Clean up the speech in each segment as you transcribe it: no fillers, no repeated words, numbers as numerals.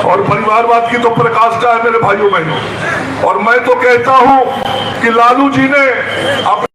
और परिवारवाद की तो पराकाष्ठा है मेरे भाइयों बहनों। और मैं तो कहता हूं कि लालू जी ने अपने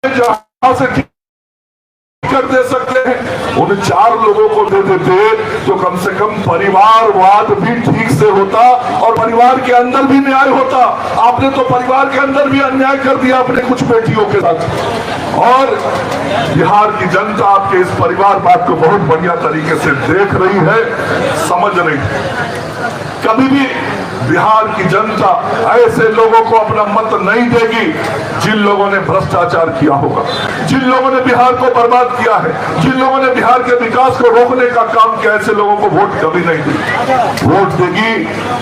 जहां से कर दे सकते हैं उन 4 लोगों को दे देते तो कम से कम परिवारवाद भी ठीक से होता और परिवार के अंदर भी न्याय होता। आपने तो परिवार के अंदर भी अन्याय कर दिया अपने कुछ बेटियों के साथ। और बिहार की जनता आपके इस परिवारवाद को बहुत बढ़िया तरीके से देख रही है, समझ रही है। कभी भी बिहार की जनता ऐसे लोगों को अपना मत नहीं देगी जिन लोगों ने भ्रष्टाचार किया होगा, जिन लोगों ने बिहार को बर्बाद किया है, जिन लोगों ने बिहार के विकास को रोकने का काम किया। ऐसे लोगों को वोट कभी नहीं देगी। वोट देगी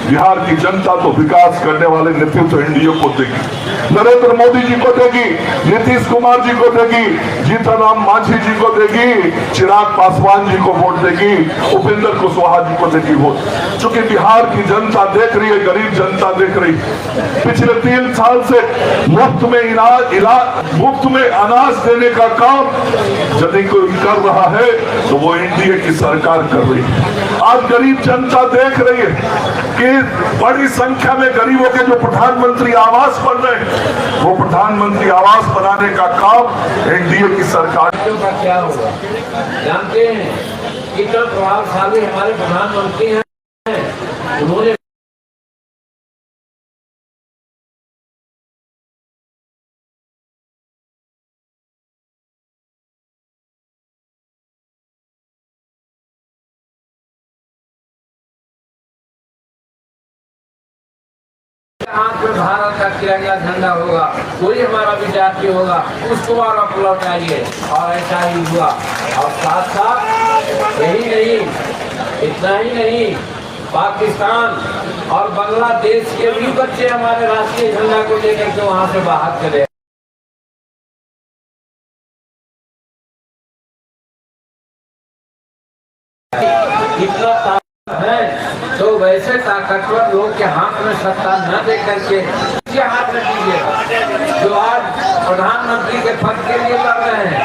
बिहार की जनता तो विकास करने वाले नेतृत्व एनडीए को देगी, नरेंद्र मोदी जी को देगी, नीतीश कुमार जी को देगी, जीतनराम मांझी जी को देगी, चिराग पासवान जी को वोट देगी, उपेंद्र कुशवाहा जी को देगी वोट। चूंकि बिहार की जनता देख रही है, गरीब जनता देख रही है। पिछले 3 साल से मुफ्त में अनाज देने का काम यदि कोई कर रहा है तो वो एनडीए की सरकार कर रही है। आज गरीब जनता देख रही है कि बड़ी संख्या में गरीबों के जो प्रधानमंत्री आवास बन रहे हैं, वो प्रधानमंत्री आवास बनाने का काम एनडीए की सरकार का क्या होगा। जानते हैं कितना प्रभावशाली हमारे प्रधानमंत्री हैं। उन्होंने भारत का तिरंगा झंडा होगा, कोई हमारा विद्यार्थी होगा उसको वापस लौटाइए। और ऐसा ही हुआ। और साथ साथ यही नहीं, इतना ही नहीं, पाकिस्तान और बांग्लादेश के भी बच्चे हमारे राष्ट्रीय झंडा को लेकर के वहां से बाहर चले। इतना है तो वैसे ताकतवर लोग के हाथ में सत्ता न दे करके हाथ में दीजिएगा। जो आज प्रधानमंत्री के पद के लिए लड़ रहे हैं,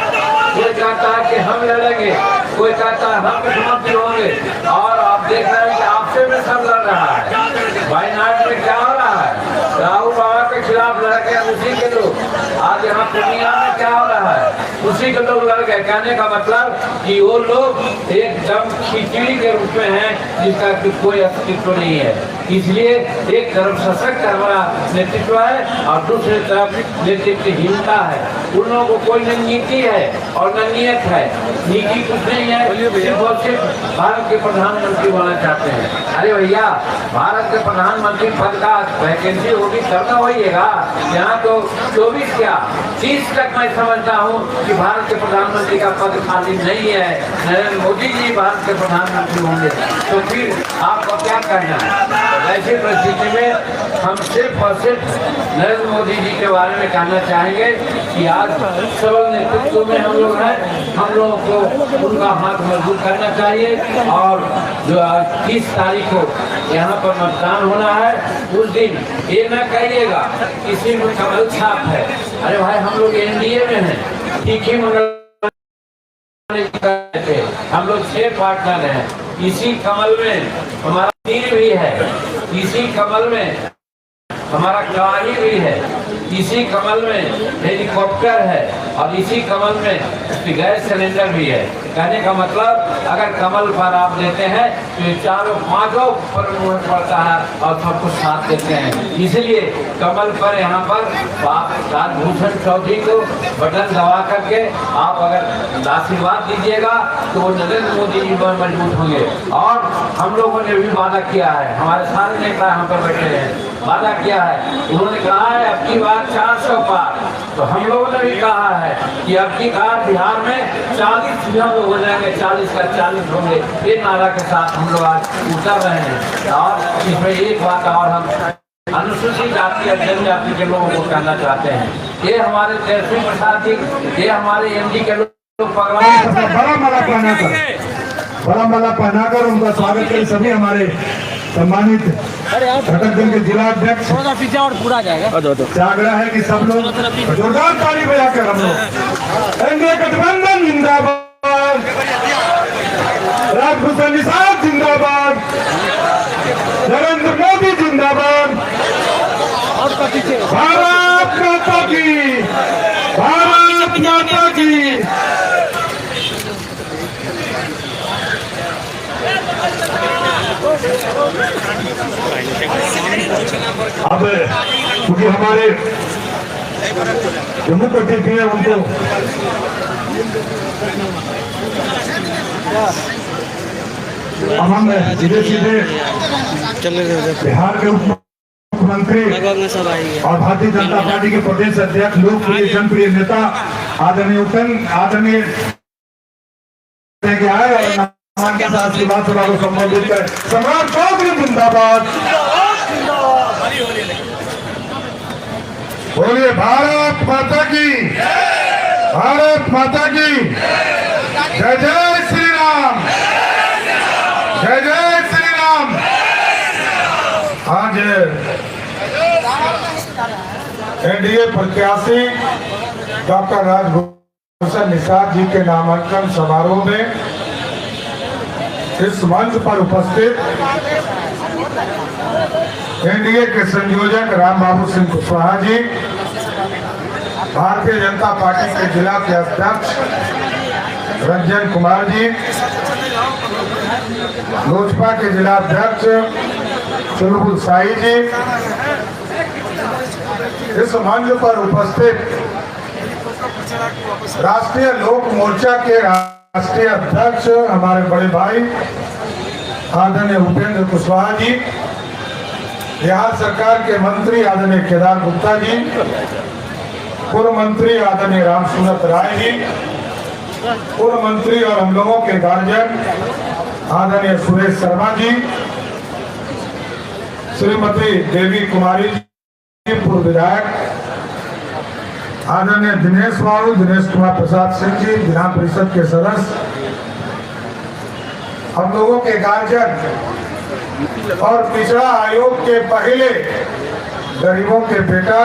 कोई कहता है कि हम लड़ेंगे, कोई कहता है हम मुख्यमंत्री होंगे। और आप देख रहे हैं कि आपसे में सब लड़ रहा है। वायनाड में क्या हो रहा है, राहुल बाबा के खिलाफ लड़ गए उसी के लोग। आज यहाँ पूर्णिया में क्या हो रहा है, उसी के लोग लड़ गए। कहने का मतलब कि वो लोग एकदम खिचड़ी के रूप में हैं जिसका कोई अस्तित्व नहीं है। इसलिए एक तरफ सशक्त हमारा नेतृत्व है और दूसरी तरफ नेतृत्वहीनता है। उन लोगों को कोई न नीति है और न नियत है। नीति कुछ नहीं है, सिर्फ और सिर्फ भारत के प्रधानमंत्री बनना चाहते हैं। अरे भैया, भारत के प्रधानमंत्री पद का वैकेंसी होगी तब न होइएगा। यहाँ तो 24 क्या 30 तक मैं समझता हूँ कि भारत के प्रधानमंत्री का पद खाली नहीं है। नरेंद्र मोदी जी भारत के प्रधानमंत्री होंगे तो फिर आपको क्या करना है। ऐसी परिस्थिति में हम सिर्फ और सिर्फ नरेंद्र मोदी जी के बारे में कहना चाहेंगे कि आज सबल नेतृत्व में हम लोग हैं। हम लोगों को उनका हाथ मजबूत करना चाहिए। और जो 30 तारीख को यहाँ पर मतदान होना है, उस दिन ये न कहिएगा किसी में कमल छाप है। अरे भाई, हम लोग एनडीए में हैं, तीखी मंगल हम लोग 6 पार्टनर हैं। इसी कमल में हमारा तीर भी है, इसी कमल में हमारा कवाही भी है, इसी कमल में हेलीकॉप्टर है और इसी कमल में गैस सिलेंडर भी है। कहने का मतलब अगर कमल पर आप लेते हैं तो ये चारों पांचों पर पड़ता है और सब कुछ साथ देते हैं। इसलिए कमल पर यहाँ पर राजभूषण चौधरी को बटन दबा करके आप अगर आशीर्वाद दीजिएगा तो वो नरेंद्र मोदी जी पर मजबूत होंगे। और हम लोगों ने भी वादा किया है, हमारे सारे नेता यहाँ पर बैठे हैं, वादा किया है, उन्होंने कहा है अब की बार 400 पार। तो हम लोगों ने भी कहा है कि अब की बार बिहार में 40 लोग हो जाएंगे, 40 का 40 होंगे। ये नारा के साथ हम लोग आज उतर रहे हैं। और इसमें एक बात और हम अनुसूचित जाति और जनजाति के लोगों को कहना चाहते हैं, ये हमारे तेजस्वी प्रसाद जी, ये हमारे एमडी के लोग बड़ा माला पहनाकर उनका स्वागत करें सभी हमारे सम्मानित घटक दल के जिला अध्यक्ष पीछे और पूरा जाएगा। से आग्रह है कि सब लोग जोरदार ताली बजाकर हम लोग एनडीए गठबंधन जिंदाबाद, राजभूषण निषाद जिंदाबाद, नरेंद्र मोदी जिंदाबाद, भारत माता की, भारत माता की। अब क्योंकि हमारे जम्मू कश्मीर है उनको अब हम सीधे सीधे बिहार के मुख्यमंत्री और भारतीय जनता पार्टी के प्रदेश अध्यक्ष, लोकप्रिय जनप्रिय नेता आदरणीय आए और के साथ आशीर्वाद सभा को संबोधित कर सम्राट चौधरी जिंदाबाद, बोलिए भारत माता की, भारत माता की जय जय श्री राम, जय जय श्री राम। आज एनडीए प्रत्याशी डॉक्टर राजभूषण निषाद जी के नामांकन समारोह में इस मंच पर उपस्थित एनडीए के संयोजक राम बाबू सिंह कुशवाहा जी, भारतीय जनता पार्टी के जिला के अध्यक्ष रंजन कुमार जी, लोजपा के जिला अध्यक्ष चुलबुल साई जी, इस मंच पर उपस्थित राष्ट्रीय लोक मोर्चा के राष्ट्रीय अध्यक्ष हमारे बड़े भाई आदरणीय उपेंद्र कुशवाहा जी, बिहार सरकार के मंत्री आदरणीय केदार गुप्ता जी, पूर्व मंत्री आदरणीय रामसूरत राय जी, पूर्व मंत्री और हम लोगों के गार्जियन आदरणीय सुरेश शर्मा जी, श्रीमती देवी कुमारी जी, पूर्व विधायक आदरणीय दिनेश कुमार प्रसाद सिंह जी, विधान परिषद के सदस्य, हम लोगों के गार्जियन और पिछड़ा आयोग के पहले गरीबों के बेटा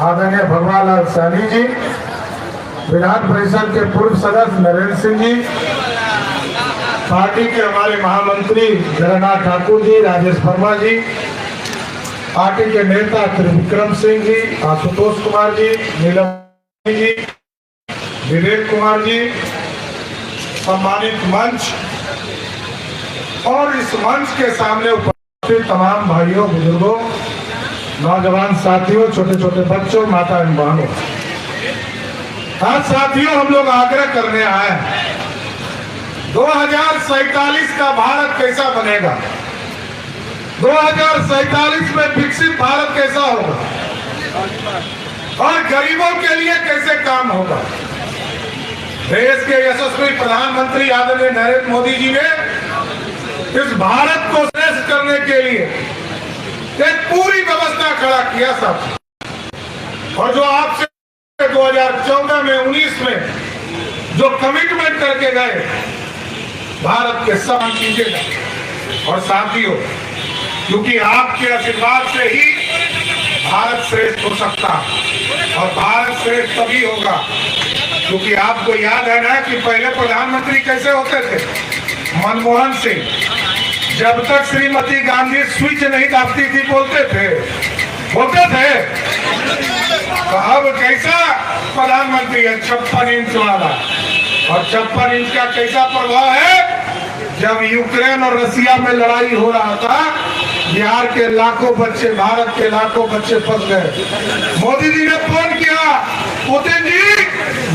आदरणीय भगवान लाल सैनी जी, विधान परिषद के पूर्व सदस्य नरेंद्र सिंह जी, पार्टी के हमारे महामंत्री जगन्नाथ ठाकुर जी, राजेश वर्मा जी, पार्टी के नेता त्रिविक्रम सिंह जी, आशुतोष कुमार जी, नीलम जी, विवेक कुमार जी, सम्मानित मंच और इस मंच के सामने उपस्थित तमाम भाइयों, बुजुर्गों, नौजवान साथियों, छोटे छोटे बच्चों, माता एवं बहनों, आज साथियों हम लोग आग्रह करने आए हैं 2047 का भारत कैसा बनेगा, 2047 में विकसित भारत कैसा होगा और गरीबों के लिए कैसे काम होगा। देश के यशस्वी प्रधानमंत्री आदरणीय नरेंद्र मोदी जी ने इस भारत को श्रेष्ठ करने के लिए एक पूरी व्यवस्था खड़ा किया सब। और जो आपसे 2014 में 19 में जो कमिटमेंट करके गए, भारत के सब कीजिएगा। और साथियों, क्योंकि आपके आशीर्वाद से ही भारत श्रेष्ठ हो सकता और भारत श्रेष्ठ तभी होगा क्योंकि आपको याद है ना कि पहले प्रधानमंत्री कैसे होते थे, मनमोहन सिंह। जब तक श्रीमती गांधी स्विच नहीं दाबती थी बोलते थे। तो अब कैसा प्रधानमंत्री है, 56 इंच वाला। और 56 इंच का कैसा प्रभाव है? जब यूक्रेन और रसिया में लड़ाई हो रहा था, बिहार के लाखों बच्चे, भारत के लाखों बच्चे फंस गए। मोदी जी ने फोन किया, पुतिन जी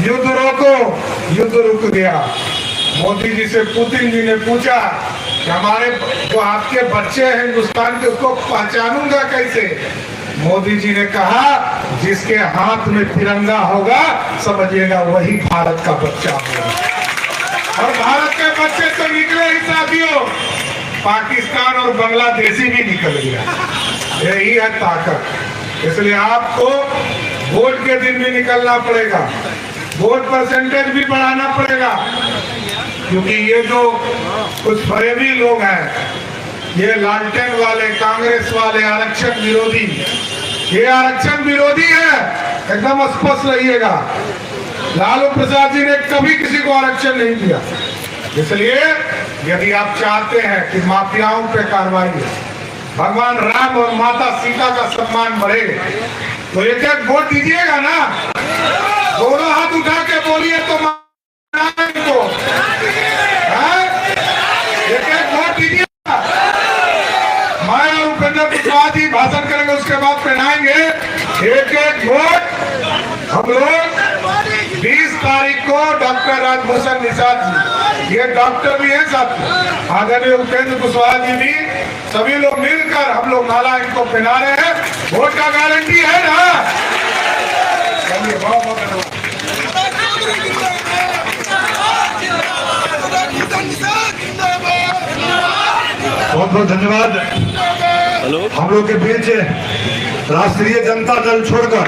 युद्ध रोको, युद्ध रुक गया। मोदी जी से पुतिन जी ने पूछा कि हमारे जो आपके बच्चे हैं हिंदुस्तान के, उसको पहचानूंगा कैसे? मोदी जी ने कहा, जिसके हाथ में तिरंगा होगा समझिएगा वही भारत का बच्चा होगा। और भारत के बच्चे तो निकले ही साथियों, पाकिस्तान और बांग्लादेशी भी निकल गया। यही है ताकत। इसलिए आपको वोट के दिन भी निकलना पड़ेगा, वोट परसेंटेज भी बढ़ाना पड़ेगा, क्योंकि ये जो कुछ फरेबी लोग हैं, ये लालटेन वाले, कांग्रेस वाले, आरक्षण विरोधी, ये आरक्षण विरोधी है, एकदम स्पष्ट रहिएगा। लालू प्रसाद जी ने कभी किसी को आरक्षण नहीं दिया। इसलिए यदि आप चाहते हैं कि माफियाओं पे कार्रवाई हो, भगवान राम और माता सीता का सम्मान बढ़े, तो एक एक वोट दीजिएगा ना। दोनों हाथ उठा के बोलिए तो इनको एक एक वोट दीजिएगा। मैं और उपेंद्र कुशवाहा जी भाषण करेंगे, उसके बाद पहनाएंगे एक एक वोट। हम लोग 20 तारीख को डॉक्टर राजभूषण निषाद जी, ये डॉक्टर भी हैं साथ, आदरणीय उपेंद्र कुशवाहा जी भी, सभी लोग मिलकर हम लोग माला इनको पहना रहे हैं। वोट का गारंटी है ना? चलिए, बहुत बहुत धन्यवाद। बहुत बहुत धन्यवाद। हम लोग के बीच राष्ट्रीय जनता दल छोड़कर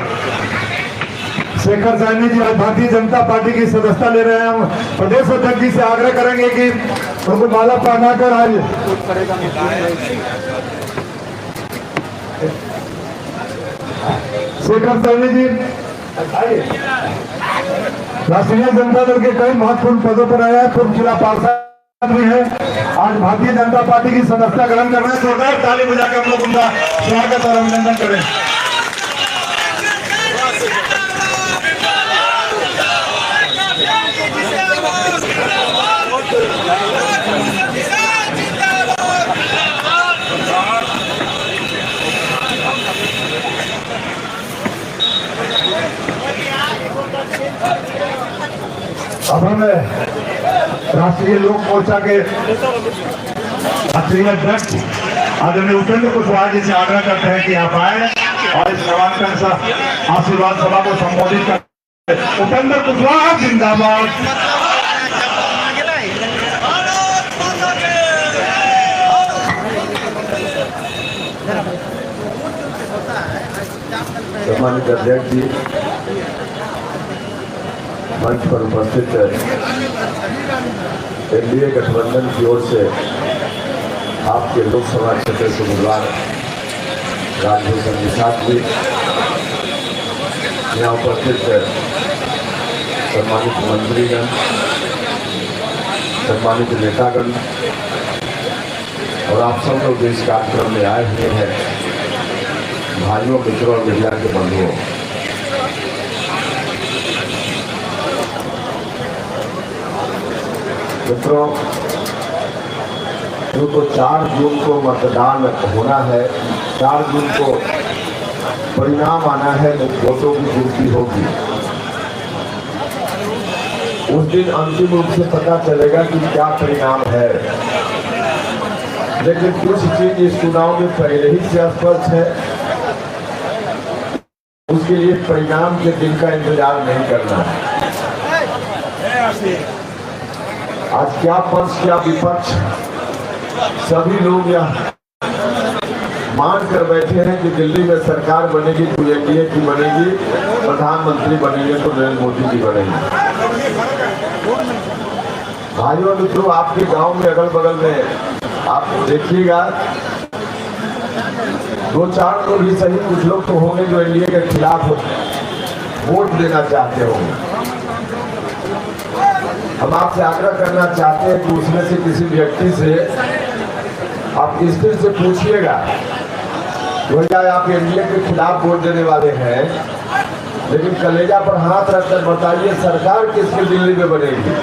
शेखर सैनी जी आज भारतीय जनता पार्टी की सदस्यता ले रहे हैं। हम प्रदेश अध्यक्ष जी से आग्रह करेंगे कि उनको माला पहनाकर आज शेखर सैनी जी राष्ट्रीय जनता दल के कई महत्वपूर्ण पदों पर आया है, पूर्व जिला पार्षद भी है, आज भारतीय जनता पार्टी की सदस्यता ग्रहण कर रहे हैं। जोरदार ताली बजाकर हम लोग उनका स्वागत और अभिनंदन करें। अब हम राष्ट्रीय लोक मोर्चा के राष्ट्रीय अध्यक्ष आदरणीय उपेंद्र कुशवाहा जी से आग्रह करते हैं कि आप आए और इस नामांकन आशीर्वाद सभा को संबोधित करें। उपेंद्र कुशवाहा जिंदाबाद। सम्मानित अध्यक्ष जी, मंच पर उपस्थित एनडीए गठबंधन की ओर से आपके लोकसभा क्षेत्र से उम्मीदवार राजभूषण निषाद जी, यहाँ उपस्थित सम्मानित मंत्रीगण, सम्मानित नेतागण और आप सब लोग इस कार्यक्रम में आए हुए हैं, भाइयों, मित्रों और मीडिया के बंधुओं, मित्रों, जो तो 4 जून को मतदान होना है, 4 जून को परिणाम आना है, वोटों की गिनती होगी। उस दिन अंतिम रूप से पता चलेगा कि क्या परिणाम है। लेकिन कुछ चीज इस चुनाव में पहले ही से स्पष्ट है, उसके लिए परिणाम के दिन का इंतजार नहीं करना है। आज क्या पक्ष क्या विपक्ष, सभी लोग यह मान कर बैठे हैं कि दिल्ली में सरकार बनेगी तो एनडीए की बनेगी, प्रधानमंत्री बनेंगे तो नरेंद्र मोदी जी बनेंगे। भाइयों मित्रों, आपके गांव में अगल बगल में आप देखिएगा, 2-4 तो भी सही, कुछ लोग तो होंगे जो एनडीए के खिलाफ वोट देना चाहते होंगे। हम आपसे आग्रह करना चाहते हैं कि उसमें से किसी व्यक्ति से आप इस दिन से पूछिएगा, भैया आप एनडीए के खिलाफ वोट देने वाले हैं, लेकिन कलेजा पर हाथ रखकर बताइए सरकार किसके दिल्ली में बनेगी?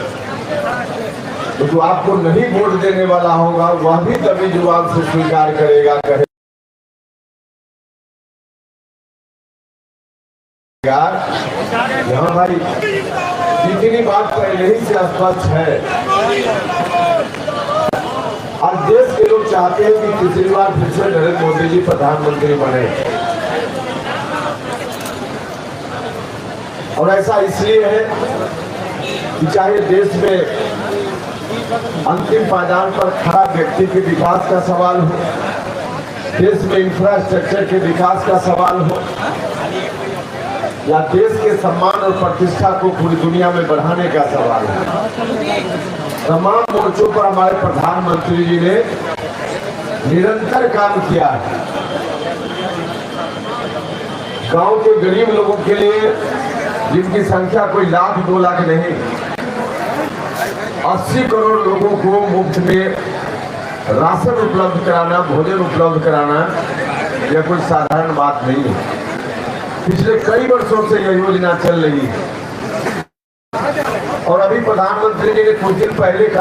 तो जो आपको नहीं वोट देने वाला होगा वह भी तभी जुबान से स्वीकार करेगा, कहेगा यहाँ भाई जितनी बात पहले ही से स्पष्ट है। आज देश के लोग चाहते हैं कि तीसरी बार फिर से नरेंद्र मोदी जी प्रधानमंत्री बने, और ऐसा इसलिए है कि चाहे देश में अंतिम पायदान पर खड़ा व्यक्ति के विकास का सवाल हो, देश में इंफ्रास्ट्रक्चर के विकास का सवाल हो, या देश के सम्मान और प्रतिष्ठा को पूरी दुनिया में बढ़ाने का सवाल है। तमाम मोर्चों पर हमारे प्रधानमंत्री जी ने निरंतर काम किया है। गांव के गरीब लोगों के लिए, जिनकी संख्या कोई 1 लाख 2 लाख नहीं, 80 करोड़ लोगों को मुफ्त में राशन उपलब्ध कराना, भोजन उपलब्ध कराना, यह कोई साधारण बात नहीं है। पिछले कई वर्षों से यह योजना चल रही है, और अभी प्रधानमंत्री जी ने कुछ दिन पहले कहा